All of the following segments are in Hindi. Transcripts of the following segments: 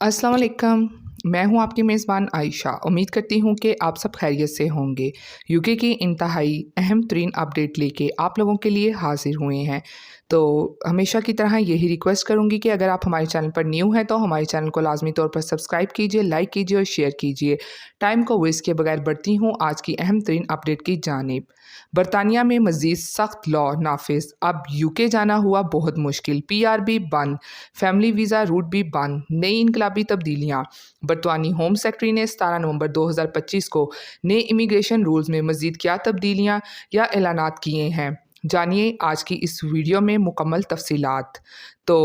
अस्सलाम वालेकुम। मैं हूं आपकी मेज़बान आयशा। उम्मीद करती हूं कि आप सब खैरियत से होंगे। यूके की इंतहाई अहम तरीन अपडेट लेके आप लोगों के लिए हाजिर हुए हैं। तो हमेशा की तरह यही रिक्वेस्ट करूंगी कि अगर आप हमारे चैनल पर न्यू हैं तो हमारे चैनल को लाजमी तौर पर सब्सक्राइब कीजिए, लाइक कीजिए और शेयर कीजिए। टाइम को वेस्ट किए बगैर बढ़ती हूँ आज की अहम तरीन अपडेट की जानिब। बरतानिया में मज़ीद सख्त लॉ नाफिज। अब यूके जाना हुआ बहुत मुश्किल। पीआरबी बंद, फैमिली वीज़ा रूट भी बंद। नई इनकलाबी तब्दीलियाँ। बरतानी होम सेक्रेटरी ने 17 नवंबर 2025 को नए इमिग्रेशन रूल्स में मज़ीद क्या तब्दीलियाँ या ऐलानात किए हैं। जानिए आज की इस वीडियो में मुकम्मल तफसीलात। तो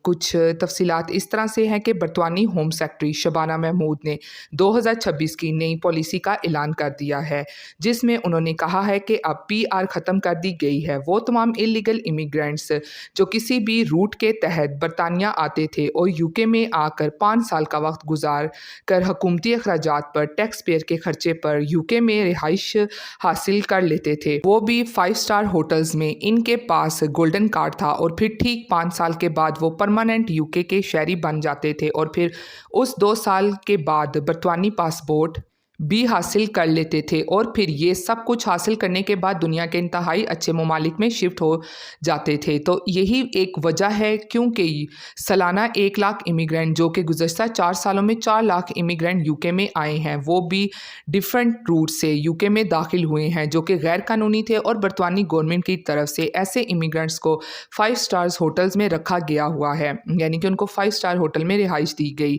कुछ तफसीलात इस तरह से हैं कि बरतानी होम सेक्रेटरी शबाना महमूद ने 2026 की नई पॉलिसी का ऐलान कर दिया है, जिसमें उन्होंने कहा है कि अब पीआर ख़त्म कर दी गई है। वो तमाम इलीगल इमिग्रेंट्स जो किसी भी रूट के तहत बरतानिया आते थे और यूके में आकर 5 साल का वक्त गुजार कर हुकूमती अखराजात पर टैक्स पेयर के खर्चे पर यूके में रिहाइश हासिल कर लेते थे, वो भी 5 स्टार होटल्स में। इनके पास गोल्डन कार्ड था और फिर ठीक 5 साल के बाद वो परमानेंट यूके के शहरी बन जाते थे और फिर उस 2 साल के बाद बरतानी पासपोर्ट भी हासिल कर लेते थे और फिर ये सब कुछ हासिल करने के बाद दुनिया के इंतहाई अच्छे ममालिक में शिफ्ट हो जाते थे। तो यही एक वजह है क्योंकि सालाना 1 लाख इमिग्रेंट जो कि गुज़श्ता 4 सालों में 4 लाख इमिग्रेंट यूके में आए हैं, वो भी डिफरेंट रूट से यूके में दाखिल हुए हैं जो कि गैर कानूनी थे। और बरतानी गवर्नमेंट की तरफ से ऐसे इमिग्रेंट्स को 5 स्टार्स होटल्स में रखा गया हुआ है, यानी कि उनको 5 स्टार होटल में रिहाइश दी गई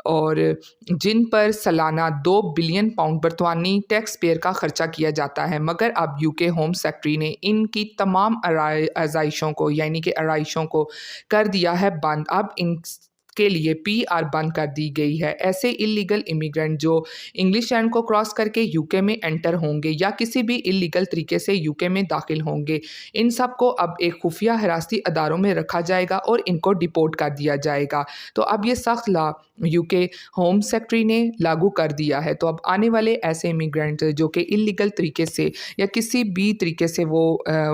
और जिन पर सालाना 2 बिलियन पाउंड बरतानी टैक्स पेयर का खर्चा किया जाता है। मगर अब यूके होम सेक्रेटरी ने इनकी तमाम आज़ाइशों को यानी कि आरइशों को कर दिया है बंद। अब इन के लिए पीआर बंद कर दी गई है। ऐसे इलीगल इमिग्रेंट जो इंग्लिश चैनल को क्रॉस करके यूके में एंटर होंगे या किसी भी इलीगल तरीके से यूके में दाखिल होंगे, इन सब को अब एक खुफिया हिरासती अदारों में रखा जाएगा और इनको डिपोर्ट कर दिया जाएगा। तो अब ये सख्त लॉ यूके होम सेक्रेटरी ने लागू कर दिया है। तो अब आने वाले ऐसे इमिग्रेंट जो कि इलीगल तरीके से या किसी भी तरीके से वो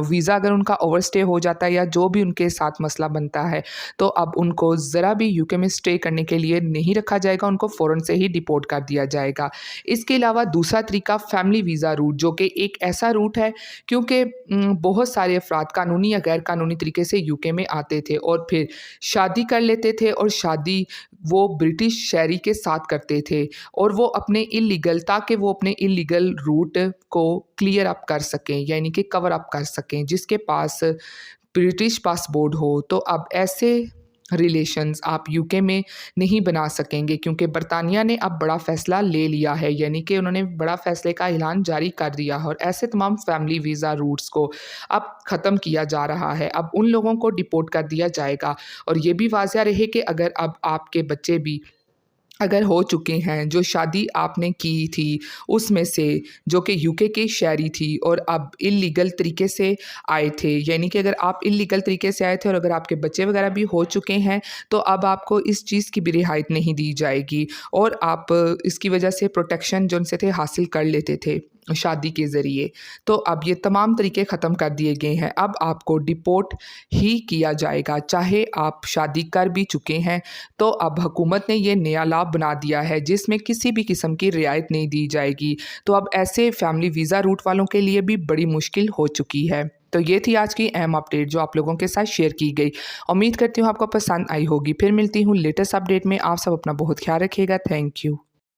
वीज़ा अगर उनका ओवरस्टे हो जाता है या जो भी उनके साथ मसला बनता है, तो अब उनको ज़रा भी यूके में स्टे करने के लिए नहीं रखा जाएगा, उनको फ़ौरन से ही डिपोर्ट कर दिया जाएगा। इसके अलावा दूसरा तरीका फैमिली वीज़ा रूट, जो कि एक ऐसा रूट है क्योंकि बहुत सारे अफराद कानूनी या गैर कानूनी तरीके से यूके में आते थे और फिर शादी कर लेते थे और शादी वो ब्रिटिश शहरी के साथ करते थे और वो अपने इलीगल ताकि वो अपने इलीगल रूट को क्लियर अप कर सकें यानी कि कवर अप कर सकें जिसके पास ब्रिटिश पासपोर्ट हो। तो अब ऐसे रिलेशंस आप यूके में नहीं बना सकेंगे क्योंकि बरतानिया ने अब बड़ा फ़ैसला ले लिया है, यानी कि उन्होंने बड़ा फ़ैसले का ऐलान जारी कर दिया है और ऐसे तमाम फैमिली वीज़ा रूट्स को अब ख़त्म किया जा रहा है। अब उन लोगों को डिपोर्ट कर दिया जाएगा और ये भी वाज़िया रहे कि अगर अब आपके बच्चे भी अगर हो चुके हैं, जो शादी आपने की थी उसमें से जो कि यूके की शहरी थी और अब इलीगल तरीके से आए थे, यानी कि अगर आप इलीगल तरीके से आए थे और अगर आपके बच्चे वगैरह भी हो चुके हैं, तो अब आपको इस चीज़ की भी रियायत नहीं दी जाएगी और आप इसकी वजह से प्रोटेक्शन जो उनसे थे हासिल कर लेते थे शादी के ज़रिए। तो अब ये तमाम तरीके ख़त्म कर दिए गए हैं। अब आपको डिपोर्ट ही किया जाएगा, चाहे आप शादी कर भी चुके हैं। तो अब हुकूमत ने ये नया लॉ बना दिया है जिसमें किसी भी किस्म की रियायत नहीं दी जाएगी। तो अब ऐसे फैमिली वीज़ा रूट वालों के लिए भी बड़ी मुश्किल हो चुकी है। तो ये थी आज की अहम अपडेट जो आप लोगों के साथ शेयर की गई। उम्मीद करती हूँ आपको पसंद आई होगी। फिर मिलती हूँ लेटेस्ट अपडेट में। आप सब अपना बहुत ख्याल रखिएगा। Thank you.